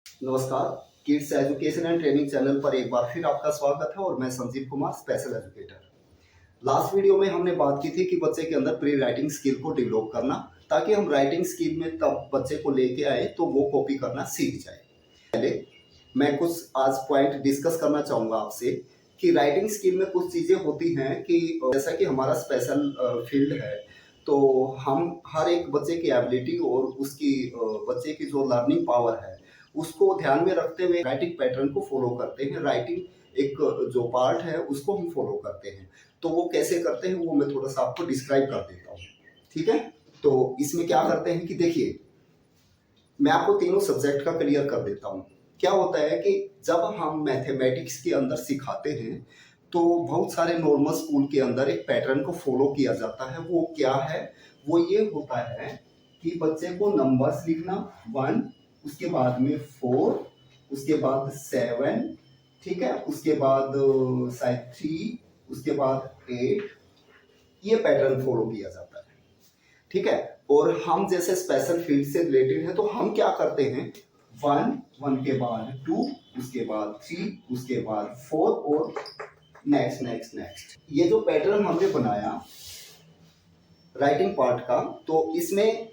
नमस्कार। Kids education and training channel पर एक बार फिर आपका स्वागत है और मैं Sanjeev Kumar, special educator. Last video में हमने बात की थी कि बच्चे के अंदर प्री राइटिंग स्किल को डेवलप करना, ताकि हम राइटिंग स्किल में तब बच्चे को लेके आए तो वो कॉपी करना सीख जाए। पहले मैं कुछ आज पॉइंट डिस्कस करना चाहूँगा आपसे कि राइटिंग स्किल में कुछ चीज़ें होती हैं कि जैसा कि हमारा स्पेशल फील्ड है, तो हम हर एक बच्चे की एबिलिटी और उसकी बच्चे की जो लर्निंग पावर है उसको ध्यान में रखते हुए राइटिंग पैटर्न को फॉलो करते हैं। राइटिंग एक जो पार्ट है उसको हम फॉलो करते हैं। तो वो कैसे करते हैं वो मैं थोड़ा सा आपको डिस्क्राइब कर देता हूँ। ठीक है, तो इसमें क्या करते हैं कि देखिए, मैं आपको तीनों सब्जेक्ट का क्लियर कर देता हूँ। क्या होता है कि जब हम मैथमेटिक्स के अंदर सिखाते हैं तो बहुत सारे नॉर्मल स्कूल के अंदर एक पैटर्न को फॉलो किया जाता है। वो क्या है? वो ये होता है कि बच्चे को नंबर्स लिखना, 1, उसके बाद में 4, उसके बाद 7, ठीक है, उसके बाद शायद 3, उसके बाद 8, ये पैटर्न फॉलो किया जाता है। ठीक है, और हम जैसे स्पेशल फील्ड से रिलेटेड है तो हम क्या करते हैं, 1, 1 के बाद 2, उसके बाद 3, उसके बाद 4 और नेक्स्ट नेक्स्ट नेक्स्ट। ये जो पैटर्न हमने बनाया राइटिंग पार्ट का, तो इसमें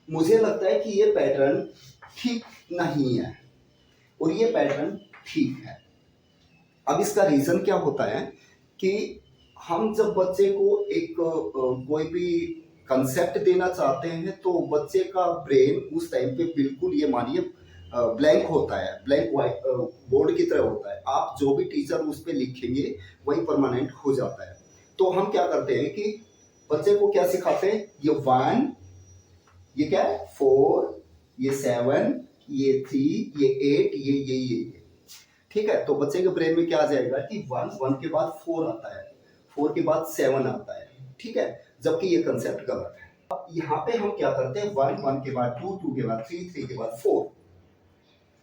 मुझे लगता है कि ये पैटर्न ठीक नहीं है और ये पैटर्न ठीक है। अब इसका रीजन क्या होता है कि हम जब बच्चे को एक कोई भी कंसेप्ट देना चाहते हैं तो बच्चे का ब्रेन उस टाइम पे बिल्कुल, ये मानिए, ब्लैंक होता है, ब्लैंक बोर्ड की तरह होता है। आप जो भी टीचर उस पर लिखेंगे वही परमानेंट हो जाता है। तो हम क्या करते हैं कि बच्चे को क्या सिखाते हैं, ये 1, ये क्या है 4, ये 7, ये 3, ये 8, ये ठीक है। तो बच्चे के ब्रेन में क्या आ जाएगा कि 1, 1 के बाद 4 आता है, 4 के बाद 7 आता है, ठीक है, जबकि ये कंसेप्ट गलत है। अब यहाँ पे हम क्या करते हैं, 1, 1 के बाद 2, 2 के बाद 3, 3 के बाद 4।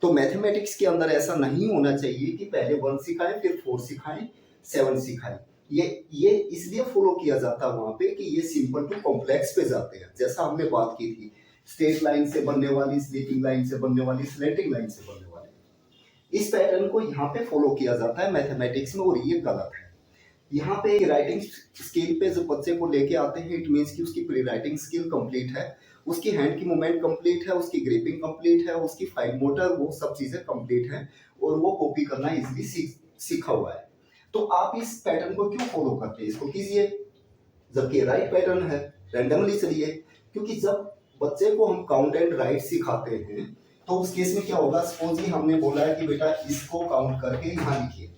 तो मैथमेटिक्स के अंदर ऐसा नहीं होना चाहिए कि पहले 1 सिखाएं फिर 4 सिखाएं, 7 सिखाएं। ये इसलिए फॉलो किया जाता है वहां पे कि ये सिंपल टू कॉम्प्लेक्स पे जाते हैं। जैसा हमने बात की थी, स्ट्रेट लाइन से बनने वाली, स्लीपिंग लाइन से बनने वाली, स्लैंटिंग लाइन से बनने वाली, इस पैटर्न को यहाँ पे फॉलो किया जाता है मैथमेटिक्स में, और ये गलत है। यहाँ पे राइटिंग स्किल पे जो बच्चे को लेके आते हैं, इट मीन्स कि उसकी प्री राइटिंग स्किल कंप्लीट है, उसकी हैंड की मूवमेंट कंप्लीट है, उसकी ग्रिपिंग कंप्लीट है, उसकी फाइन मोटर, वो सब चीजें कंप्लीट है और वो कॉपी करना इजीली सीखा हुआ है। तो आप इस पैटर्न को क्यों फॉलो करते हैं, इसको कीजिए, जबकि राइट पैटर्न है। रैंडमली चलिए, क्योंकि जब बच्चे को हम काउंट एंड राइट सिखाते हैं तो उस केस में क्या होगा, सपोज कि हमने बोला है कि बेटा इसको काउंट करके यहाँ लिखिए,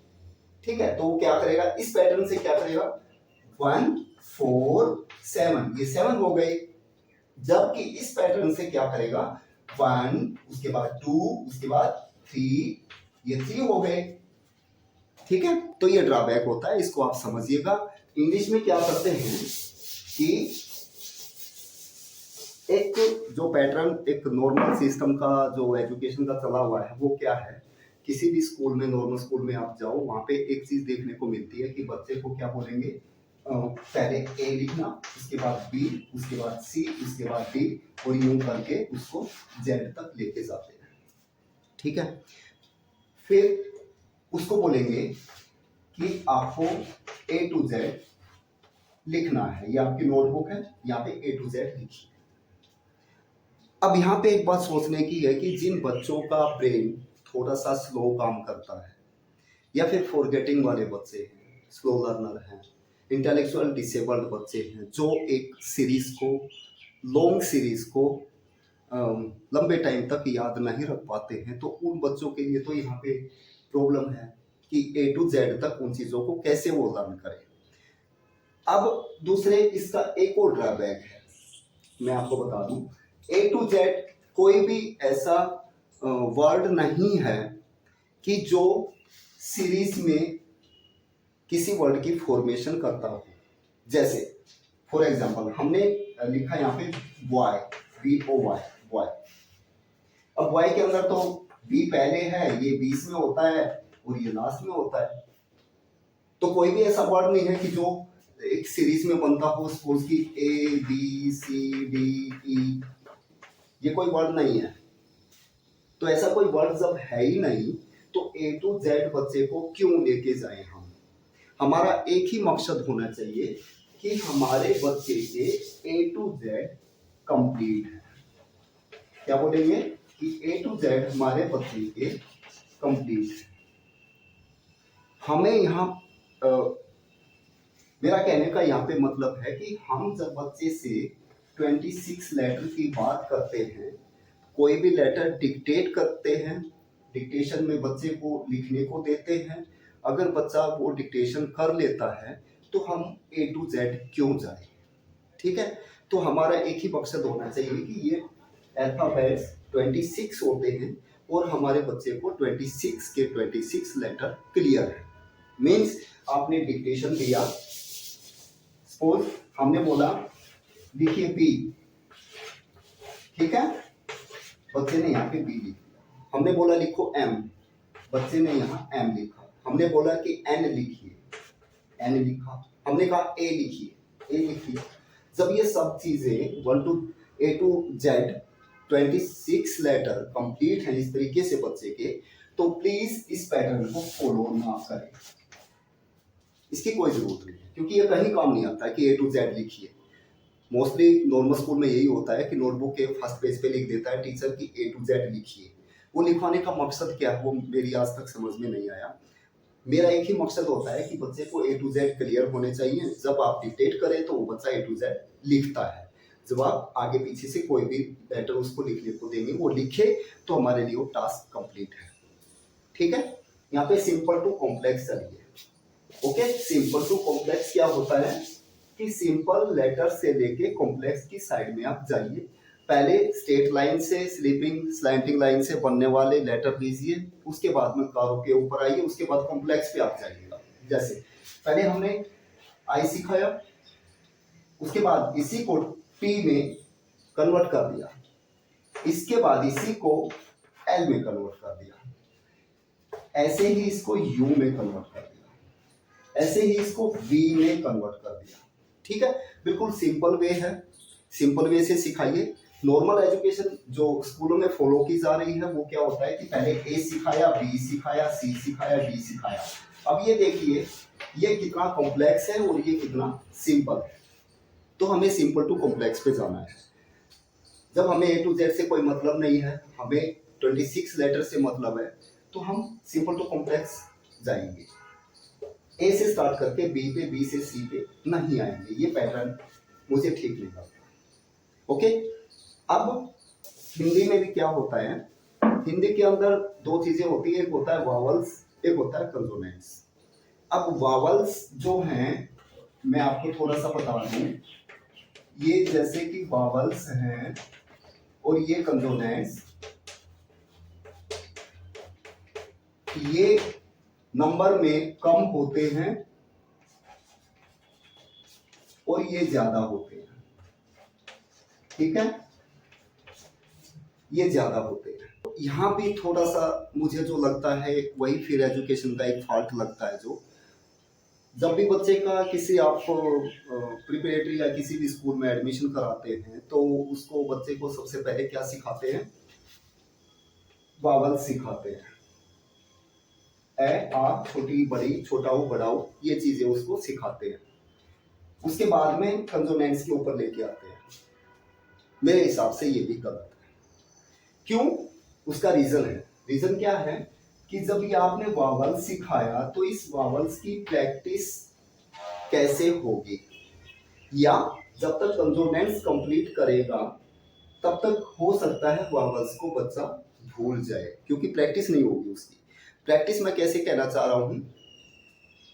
ठीक है, तो वो क्या करेगा, इस पैटर्न से क्या करेगा, 1, 4, 7, ये 7 हो गए। जबकि इस पैटर्न से क्या करेगा, 1, उसके बाद 2, उसके बाद 3, ये 3 हो गए। ठीक है, तो ये ड्रॉबैक होता है, इसको आप समझिएगा। इंग्लिश में क्या करते हैं कि एक जो पैटर्न, एक नॉर्मल सिस्टम का जो एजुकेशन का चला हुआ है, वो क्या है, किसी भी स्कूल में, नॉर्मल स्कूल में आप जाओ, वहां पे एक चीज देखने को मिलती है कि बच्चे को क्या बोलेंगे, पहले ए लिखना, उसके बाद बी, उसके बाद सी, उसके बाद डी, और यूं करके उसको जेड तक लेके जाते हैं। ठीक है, फिर उसको बोलेंगे कि आपको ए टू जेड लिखना है, ये आपकी नोटबुक है, यहाँ पे ए टू जेड लिखिए। अब यहाँ पे एक बात सोचने की है कि जिन बच्चों का ब्रेन थोड़ा सा स्लो काम करता है, या फिर फॉरगेटिंग वाले बच्चे हैं, स्लो लर्नर हैं, इंटेलेक्चुअल डिसेबल्ड बच्चे हैं, जो एक सीरीज को, लॉन्ग सीरीज को लंबे टाइम तक याद नहीं रख पाते हैं, तो उन बच्चों के लिए तो यहाँ पे प्रॉब्लम है कि ए टू जेड तक उन चीज़ों को कैसे वो लर्न करें। अब दूसरे इसका एक और ड्रॉबैक है, मैं आपको बता दूं, ए टू जेड कोई भी ऐसा वर्ड नहीं है कि जो सीरीज में किसी वर्ड की फॉर्मेशन करता हो। जैसे फॉर एग्जांपल हमने लिखा यहाँ पे बॉय, BOY, बॉय। अब बॉय के अंदर तो बी पहले है, ये बीच में होता है और ये लास्ट में होता है। तो कोई भी ऐसा वर्ड नहीं है कि जो एक सीरीज में बनता हो, सपोज की A B C D E, ये कोई वर्ड नहीं है। तो ऐसा कोई वर्ड जब है ही नहीं तो ए टू जेड बच्चे को क्यों लेके जाएं हम। हमारा एक ही मकसद होना चाहिए कि हमारे बच्चे के ए टू जेड कंप्लीट है। क्या बोलेंगे कि ए टू जेड हमारे बच्चे के कंप्लीट है। हमें यहाँ मेरा कहने का यहाँ पे मतलब है कि हम जब बच्चे से 26 लेटर की बात करते हैं, कोई भी लेटर डिक्टेट करते हैं, डिक्टेशन में बच्चे को लिखने को देते हैं, अगर बच्चा वो डिक्टेशन कर लेता है तो हम ए टू जेड क्यों जाए। ठीक है, तो हमारा एक ही मकसद होना चाहिए कि ये अल्फाबेट्स 26 होते हैं और हमारे बच्चे को 26 के 26 लेटर क्लियर है। मीन्स आपने डिक्टेशन दिया, सपोज हमने बोला लिखिए बी, ठीक है, बच्चे ने यहाँ पे बी लिखा। हमने बोला लिखो एम, बच्चे ने यहाँ एम लिखा। हमने बोला कि एन लिखिए, एन लिखा। हमने कहा ए लिखिए, ए लिखिए। जब ये सब चीजें 1 to A to Z 26 letter complete हैं इस तरीके से बच्चे के, तो प्लीज इस पैटर्न को फॉलो ना करें, इसकी कोई जरूरत नहीं है, क्योंकि ये कहीं काम नहीं आता है कि A to Z लिखिए। मोस्टली नॉर्मल स्कूल में यही होता है कि नोटबुक के फर्स्ट पेज पे लिख देता है टीचर कि A to Z लिखिए। वो लिखवाने का मकसद क्या है वो मेरी आज तक समझ में नहीं आया। मेरा एक ही मकसद होता है कि बच्चे को A to Z क्लियर होने चाहिए। जब आप डिक्टेट करें तो वो बच्चा A to Z लिखता है। जब आप आगे पीछे से कोई भी लेटर उसको लिखने को देंगे वो लिखे तो हमारे लिए वो टास्क कंप्लीट है। ठीक है, यहाँ पे सिंपल टू कॉम्प्लेक्स चलिए। ओके, सिंपल टू कॉम्प्लेक्स क्या होता है कि सिंपल लेटर से लेके कॉम्प्लेक्स की साइड में आप जाइए। पहले स्ट्रेट लाइन से स्लीपिंग स्लैंटिंग लाइन से बनने वाले लेटर लीजिए, उसके बाद में कारों के ऊपर आइए, उसके बाद कॉम्प्लेक्स पे आप जाइएगा। जैसे पहले हमने आई सिखाया, उसके बाद इसी को टी में कन्वर्ट कर दिया, इसके बाद इसी को एल में कन्वर्ट कर दिया, ऐसे ही इसको यू में कन्वर्ट कर दिया, ऐसे ही इसको वी में कन्वर्ट कर दिया। ठीक है, बिल्कुल सिंपल वे है, सिंपल वे से सिखाइए। नॉर्मल एजुकेशन जो स्कूलों में फॉलो की जा रही है वो क्या होता है कि पहले ए सिखाया, बी सिखाया, सी सिखाया, डी सिखाया। अब ये देखिए ये कितना कॉम्प्लेक्स है और ये कितना सिंपल है, तो हमें सिंपल टू कॉम्प्लेक्स पे जाना है। जब हमें ए टू जेड से कोई मतलब नहीं है, हमें 26 लेटर से मतलब है, तो हम सिंपल टू कॉम्प्लेक्स जाएंगे। ए से स्टार्ट करके बी पे, बी से सी पे नहीं आएंगे, ये पैटर्न मुझे ठीक नहीं लगता। ओके, अब हिंदी में भी क्या होता है, हिंदी के अंदर दो चीजें होती है, एक होता है वावल्स, एक होता है कंसोनेंट्स। अब वावल्स जो हैं मैं आपको थोड़ा सा बता दूं, ये जैसे कि वावल्स हैं और ये कंसोनेंट्स, ये नंबर में कम होते हैं और ये ज्यादा होते हैं। ठीक है, ये ज्यादा होते हैं। यहाँ भी थोड़ा सा मुझे जो लगता है वही फिर एजुकेशन का एक फॉल्ट लगता है, जो जब भी बच्चे का किसी आप प्रिपरेटरी या किसी भी स्कूल में एडमिशन कराते हैं तो उसको बच्चे को सबसे पहले क्या सिखाते हैं, वावल सिखाते हैं। ए आ, छोटी बड़ी, छोटा हो बड़ा हो, ये चीजें उसको सिखाते हैं। उसके बाद में कंसोनेंट्स के ऊपर लेके आते हैं। मेरे हिसाब से ये भी गलत है। क्यों? उसका रीजन है। रीजन क्या है कि जब ये आपने वावल सिखाया तो इस वावल्स की प्रैक्टिस कैसे होगी, या जब तक कंसोनेंट्स कंप्लीट करेगा तब तक हो सकता है वावल्स को बच्चा भूल जाए, क्योंकि प्रैक्टिस नहीं होगी उसकी। प्रैक्टिस मैं कैसे कहना चाह रहा हूँ,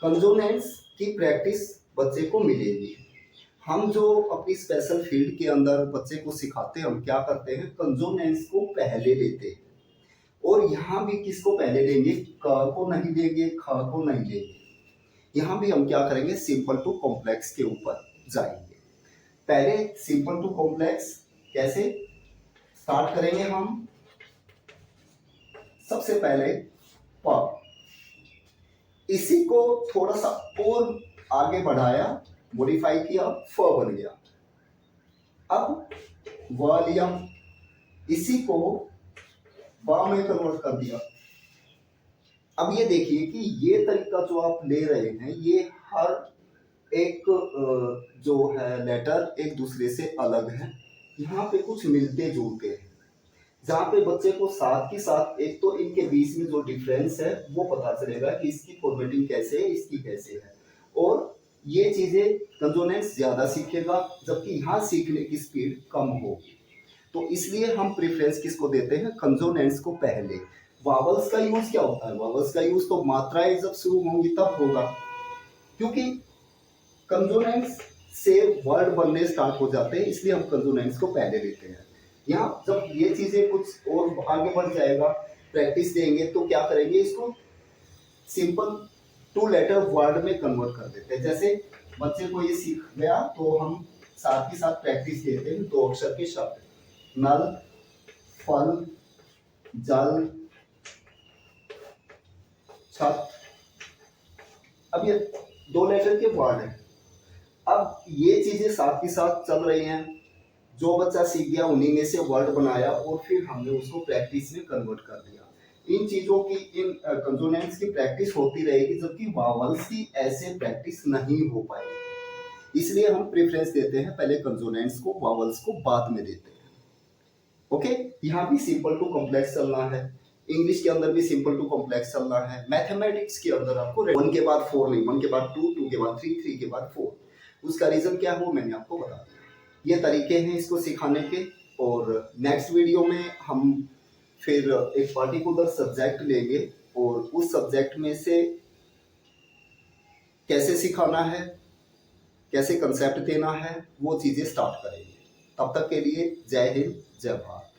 कंसोनेंट्स की प्रैक्टिस बच्चे को मिलेगी। हम जो अपनी स्पेशल फील्ड के अंदर बच्चे को सिखाते हैं, हम क्या करते हैं, कंसोनेंट्स को पहले लेते हैं। और यहाँ भी किसको पहले लेंगे, क को नहीं लेंगे, ख को नहीं लेंगे। यहाँ भी हम क्या करेंगे, सिंपल टू कॉम्प्लेक्स के ऊपर जाएंगे। पहले सिंपल टू कॉम्प्लेक्स कैसे स्टार्ट करेंगे हम, सबसे पहले प, इसी को थोड़ा सा और आगे बढ़ाया, मॉडिफाई किया, फ बन गया। अब व लिया, इसी को बा में कन्वर्ट कर दिया। अब ये देखिए कि ये तरीका जो आप ले रहे हैं, ये हर एक जो है लेटर एक दूसरे से अलग है। यहाँ पे कुछ मिलते जुलते हैं, जहाँ पे बच्चे को साथ के साथ एक तो इनके बीच में जो डिफरेंस है वो पता चलेगा कि इसकी फॉर्मेटिंग कैसे है, इसकी कैसे है, और ये चीजें कंसोनेंट्स ज्यादा सीखेगा, जबकि यहाँ सीखने की स्पीड कम होगी। तो इसलिए हम प्रेफरेंस किसको देते हैं, कंसोनेंट्स को पहले। वावल्स का यूज क्या होता है, वावल्स का यूज तो मात्राएं जब शुरू होंगी तब होगा, क्योंकि कंसोनेंट्स से वर्ड बनने स्टार्ट हो जाते हैं, इसलिए हम कंसोनेंट्स को पहले लेते हैं। यहाँ जब ये चीजें कुछ और आगे बढ़ जाएगा, प्रैक्टिस देंगे तो क्या करेंगे, इसको सिंपल टू लेटर वर्ड में कन्वर्ट कर देते हैं। जैसे बच्चे को ये सीख गया तो हम साथ ही साथ प्रैक्टिस देते हैं दो अक्षर के शब्द, नल, फल, जल, छत। अब ये दो लेटर के वर्ड हैं। अब ये चीजें साथ ही साथ चल रही हैं, जो बच्चा सीख गया उन्हीं में से वर्ड बनाया और फिर हमने उसको प्रैक्टिस में कन्वर्ट कर दिया। इन चीजों की, इन कंसोनेंट्स की प्रैक्टिस होती रहेगी, जबकि वावल्स की ऐसे प्रैक्टिस नहीं हो पाएगी। इसलिए हम प्रेफरेंस देते हैं पहले कंसोनेंट्स को, वावल्स को बाद में देते हैं। ओके, यहाँ भी सिंपल टू कॉम्प्लेक्स चलना है, इंग्लिश के अंदर भी सिंपल टू कॉम्प्लेक्स चलना है, मैथमेटिक्स के अंदर आपको 1 के बाद 4 नहीं, 1 के बाद 2, 2 के बाद 3, 3 के बाद 4। उसका रीजन क्या है वो मैंने आपको बता दिया। ये तरीके हैं इसको सिखाने के, और नेक्स्ट वीडियो में हम फिर एक पार्टिकुलर सब्जेक्ट लेंगे और उस सब्जेक्ट में से कैसे सिखाना है, कैसे कंसेप्ट देना है, वो चीज़ें स्टार्ट करेंगे। तब तक के लिए जय हिंद, जय भारत।